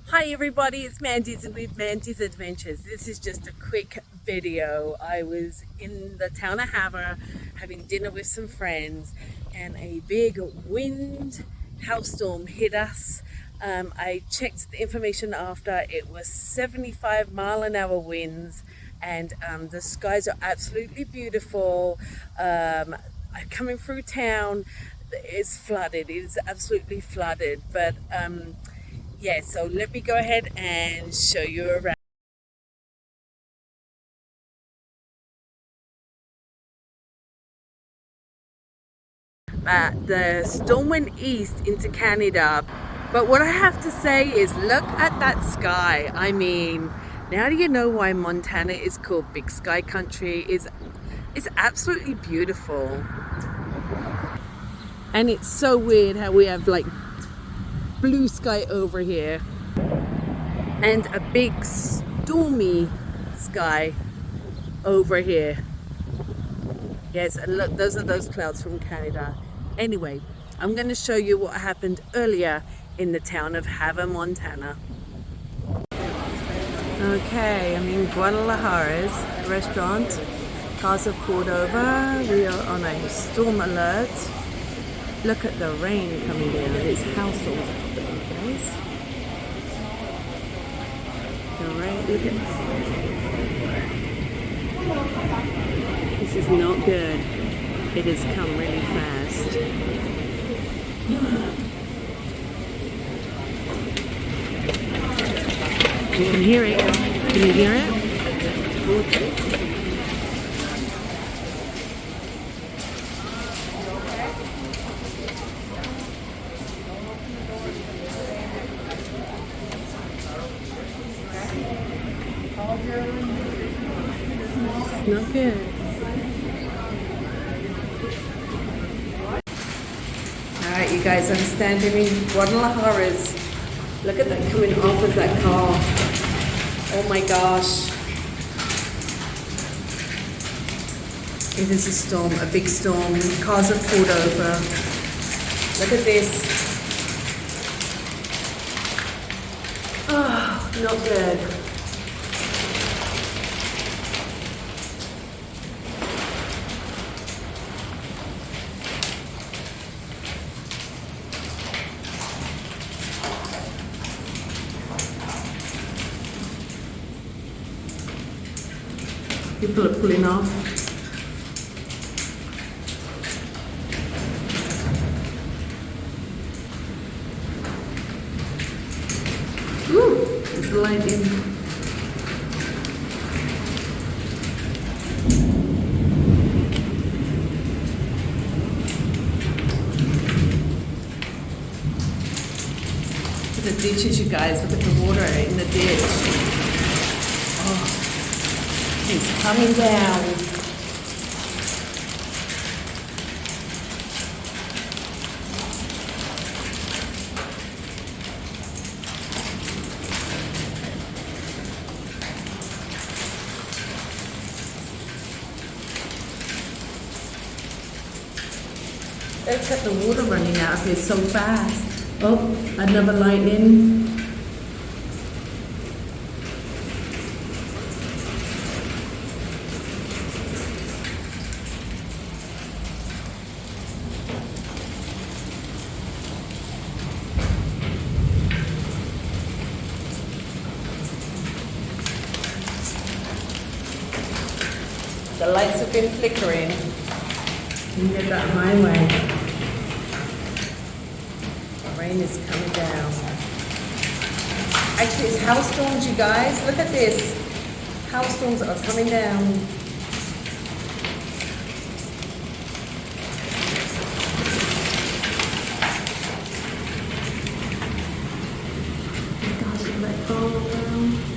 Hi everybody, it's Mandy's with Mandy's Adventures. This is just a quick video. I was in the town of Havre having dinner with some friends and a big wind hailstorm hit us. I checked the information after. It was 75-mile-an-hour winds and the skies are absolutely beautiful. Coming through town, it's flooded. It is absolutely flooded, but yeah, so let me go ahead and show you around. The storm went east into Canada, but what I have to say is look at that sky. I mean, now do you know why Montana is called Big Sky Country? It's absolutely beautiful. And it's so weird how we have like blue sky over here and a big stormy sky over here. Yes, and look, those are those clouds from Canada. Anyway, I'm going to show you what happened earlier in the town of Havre, Montana. Okay, I'm in Guadalajara's restaurant, Casa Cordova. We are on a storm alert. Look at the rain coming down. It's hailstorms happening, guys. The rain, look at this is not good. It has come really fast. You can hear it. Can you hear it? It's not good. Alright, you guys, I'm standing in Guadalajara's. Look at that coming off of that car. Oh my gosh. It is a storm, a big storm. Cars have pulled over. Look at this. Oh, not good. People are pulling off. Ooh, it's lightning. Look at the ditches, you guys. Look at the water in the ditch. Oh. It's coming down. Let's get the water running out here so fast. Oh, another lightning. The lights have been flickering. You get that my way. The rain is coming down. Actually, it's hailstorms, you guys. Look at this. Hailstorms are coming down. Oh my gosh, look at that all around.